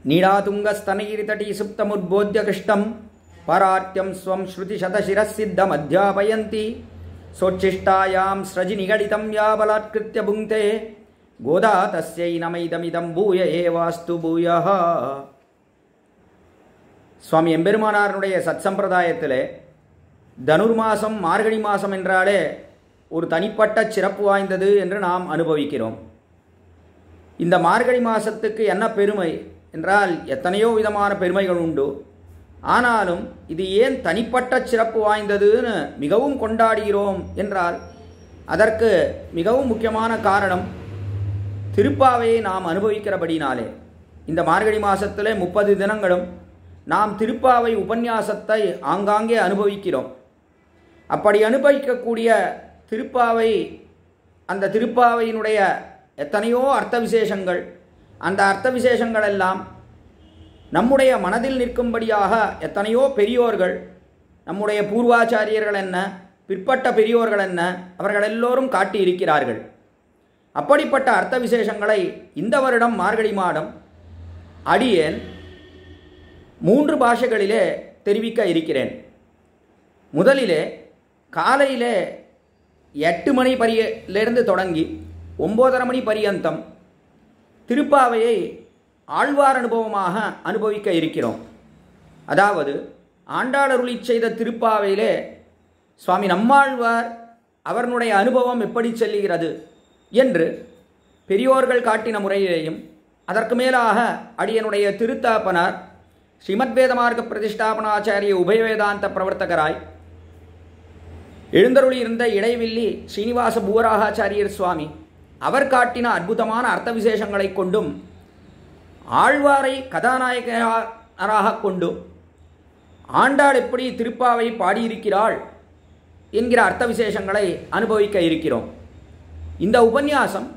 नीडातुङ्गस्तनगिरितटी सुप्तमुद्बोध्य कृष्टं परार्त्यं स्वं श्रुतिशतशिरःसिद्धमध्यापयन्ति सोच्छिष्टायां स्रजिनिगडितं या बलात्कृत्य भुङ्क्ते गोदा तस्यै नमैदमिदं भूय एवास्तु भूयः. சுவாமி எம்பெருமானாருடைய சத்சம்பிரதாயத்திலே தனுர்மாசம் மார்கழி மாதம் என்றாலே ஒரு தனிப்பட்ட சிறப்பு வாய்ந்தது என்று நாம் அனுபவிக்கிறோம். இந்த மார்கழி மாதத்துக்கு என்ன பெருமை என்றால் எத்தனையோ விதமான பெருமைகள் உண்டு. ஆனாலும் இது ஏன் தனிப்பட்ட சிறப்பு வாய்ந்ததுன்னு மிகவும் கொண்டாடுகிறோம் என்றால் அதற்கு மிகவும் முக்கியமான காரணம் திருப்பாவையை நாம் அனுபவிக்கிறபடினாலே. இந்த மார்கழி மாதத்திலே 30 தினங்களும் நாம் திருப்பாவை உபன்யாசத்தை ஆங்காங்கே அனுபவிக்கிறோம். அப்படி அனுபவிக்கக்கூடிய திருப்பாவை, அந்த திருப்பாவையினுடைய எத்தனையோ அர்த்த விசேஷங்கள், அந்த அர்த்த விசேஷங்கள் எல்லாம் நம்முடைய மனதில் நிற்கும்படியாக எத்தனையோ பெரியோர்கள், நம்முடைய பூர்வாச்சாரியர்கள் என்ன, பிற்பட்ட பெரியோர்கள் என்ன, அவர்கள் எல்லோரும் காட்டியிருக்கிறார்கள். அப்படிப்பட்ட அர்த்த விசேஷங்களை இந்த வருடம் மார்கழி மாதம் அடியேன் 3 பாஷைகளிலே தெரிவிக்க இருக்கிறேன். முதலிலே காலையிலே 8 மணி பரியலிருந்து தொடங்கி 9:30 மணி பரியந்தம் திருப்பாவையை ஆழ்வார் அனுபவமாக அனுபவிக்க இருக்கிறோம். அதாவது ஆண்டாள் அருளிச் செய்த திருப்பாவையிலே சுவாமி நம்மாழ்வார் அவர்களுடைய அனுபவம் எப்படி செல்லுகிறது என்று பெரியோர்கள் காட்டின முறையிலேயும், அதற்கு மேலாக அடியனுடைய திருத்தாப்பனார் ஸ்ரீமத் வேதமார்க்க பிரதிஷ்டாபனாச்சாரிய உபயவேதாந்த பிரவர்த்தகராய் எழுந்தருளி இருந்த இடைவில்லி ஸ்ரீனிவாச பூவராகாச்சாரியர் சுவாமி அவர் காட்டின அற்புதமான அர்த்த விசேஷங்களை கொண்டும் ஆழ்வாரை கதாநாயகராக கொண்டு ஆண்டாள் எப்படி திருப்பாவை பாடியிருக்கிறாள் என்கிற அர்த்த விசேஷங்களை அனுபவிக்க இருக்கிறோம். இந்த உபன்யாசம்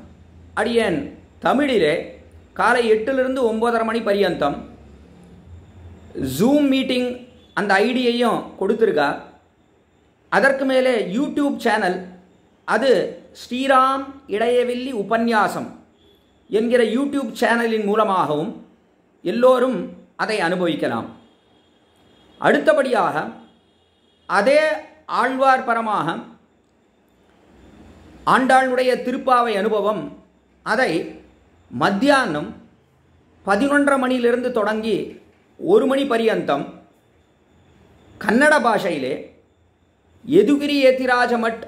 அடியேன் தமிழிலே காலை 8லிருந்து 9:30 மணி பரியந்தம் ஜூம் மீட்டிங் அந்த ஐடியையும் கொடுத்துருக்கா. அதற்கு மேலே யூடியூப் சேனல், அது ஸ்ரீராம் இடையவில்லி உபன்யாசம் என்கிற யூடியூப் சேனலின் மூலமாகவும் எல்லோரும் அதை அனுபவிக்கலாம். அடுத்தபடியாக அதே ஆழ்வார் பரமாக ஆண்டாளுடைய திருப்பாவை அனுபவம் அதை மத்தியானம் 11:30 மணியிலிருந்து தொடங்கி 1 மணி பரியந்தம் கன்னட பாஷையிலே எதுகிரி ஏத்திராஜ மட்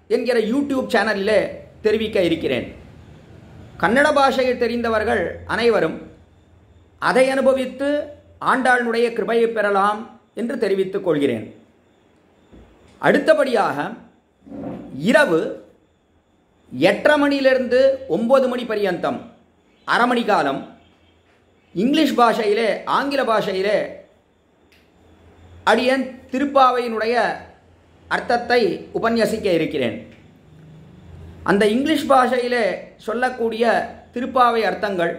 என்கிற யூடியூப் சேனலிலே தெரிவிக்க இருக்கிறேன். கன்னட பாஷையை தெரிந்தவர்கள் அனைவரும் அதை அனுபவித்து ஆண்டாளுடைய கிருபையை பெறலாம் என்று தெரிவித்துக் கொள்கிறேன். அடுத்தபடியாக இரவு 8:30 மணியிலிருந்து 9 மணி பரியந்தம் அரை மணி காலம் இங்கிலீஷ் பாஷையிலே, ஆங்கில பாஷையிலே அடியேன் திருப்பாவையினுடைய அர்த்தத்தை உபன்யசிக்க இருக்கிறேன். அந்த இங்கிலீஷ் பாஷையிலே சொல்லக்கூடிய திருப்பாவை அர்த்தங்கள்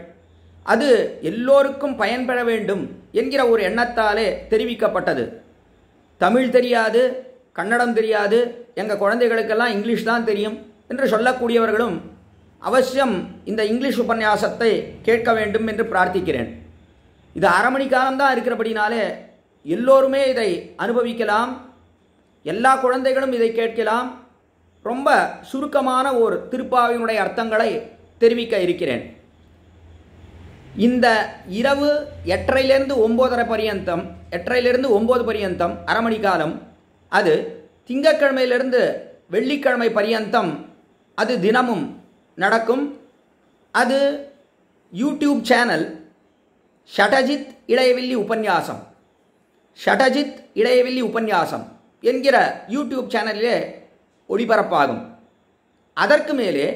அது எல்லோருக்கும் பயன்பெற வேண்டும் என்கிற ஒரு எண்ணத்தாலே தெரிவிக்கப்பட்டது. தமிழ் தெரியாது, கன்னடம் தெரியாது, எங்கள் குழந்தைகளுக்கெல்லாம் இங்கிலீஷ் தான் தெரியும் என்று சொல்லக்கூடியவர்களும் அவசியம் இந்த இங்கிலீஷ் உபன்யாசத்தை கேட்க வேண்டும் என்று பிரார்த்திக்கிறேன். இது அரை மணி காலம்தான் இருக்கிறபடினாலே எல்லோருமே இதை அனுபவிக்கலாம், எல்லா குழந்தைகளும் இதை கேட்கலாம். ரொம்ப சுருக்கமான ஒரு திருப்பாவையினுடைய அர்த்தங்களை தெரிவிக்க இருக்கிறேன். இந்த இரவு 8:30லிருந்து 9:30 பரியந்தம், 8:30லிருந்து 9 பரியந்தம் அரை மணி காலம், அது திங்கட்கிழமையிலிருந்து வெள்ளிக்கிழமை பரியந்தம் அது தினமும் நடக்கும். அது யூடியூப் சேனல் ஷடஜித் இடையவில்லி உபன்யாசம், ஷடஜித் இடையவில்லி உபன்யாசம் என்கிற யூடியூப் சேனலிலே ஒளிபரப்பாகும். அதற்கு மேலே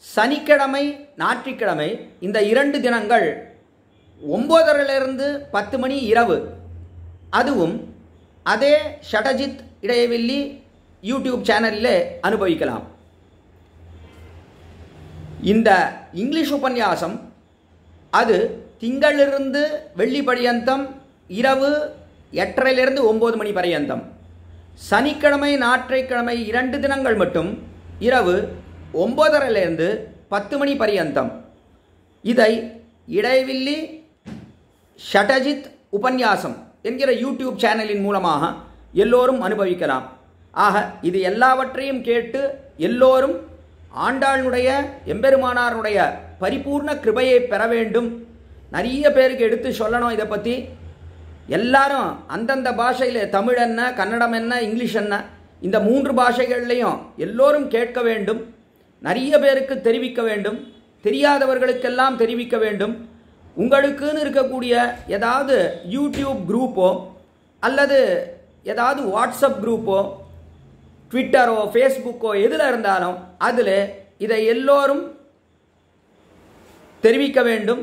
சனிக்கிழமை, ஞாயிற்றுக்கிழமை இந்த 2 தினங்கள் 9:30லிருந்து 10 மணி இரவு, அதுவும் அதே ஷடஜித் இடையவில்லி யூடியூப் சேனலிலே அனுபவிக்கலாம். இந்த இங்கிலீஷ் உபன்யாசம் அது திங்களிலிருந்து வெள்ளி பரியந்தம் இரவு 8:30லிருந்து 9 மணி பரியந்தம், சனிக்கிழமை ஞாயிற்றுக்கிழமை 2 தினங்கள் மட்டும் இரவு 9:30லிருந்து 10 மணி பரியந்தம். இதை இடைவில்லி ஷடஜித் உபன்யாசம் என்கிற யூடியூப் சேனலின் மூலமாக எல்லோரும் அனுபவிக்கலாம். ஆக இது எல்லாவற்றையும் கேட்டு எல்லோரும் ஆண்டாளுடைய எம்பெருமானாருடைய பரிபூர்ண கிருபையை பெற வேண்டும். நிறைய பேருக்கு எடுத்து சொல்லணும். இதை பற்றி எல்லாரும் அந்தந்த பாஷையில், தமிழ் என்ன, கன்னடம் என்ன, இங்கிலீஷ் என்ன, இந்த 3 பாஷைகள்லையும் எல்லோரும் கேட்க வேண்டும். நிறைய பேருக்கு தெரிவிக்க வேண்டும். தெரியாதவர்களுக்கெல்லாம் தெரிவிக்க வேண்டும். உங்களுக்குன்னு இருக்கக்கூடிய ஏதாவது யூடியூப் குரூப்போ அல்லது ஏதாவது வாட்ஸ்அப் குரூப்போ ட்விட்டரோ ஃபேஸ்புக்கோ எதில் இருந்தாலும் அதில் இதை எல்லோரும் தெரிவிக்க வேண்டும்.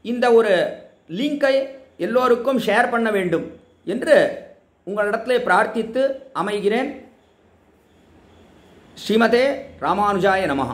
இந்த ஒரு லிங்கை எல்லோருக்கும் ஷேர் பண்ண வேண்டும் என்று உங்களிடத்திலே பிரார்த்தித்து அமைகிறேன். ஸ்ரீமதே ராமானுஜாய நமஹ.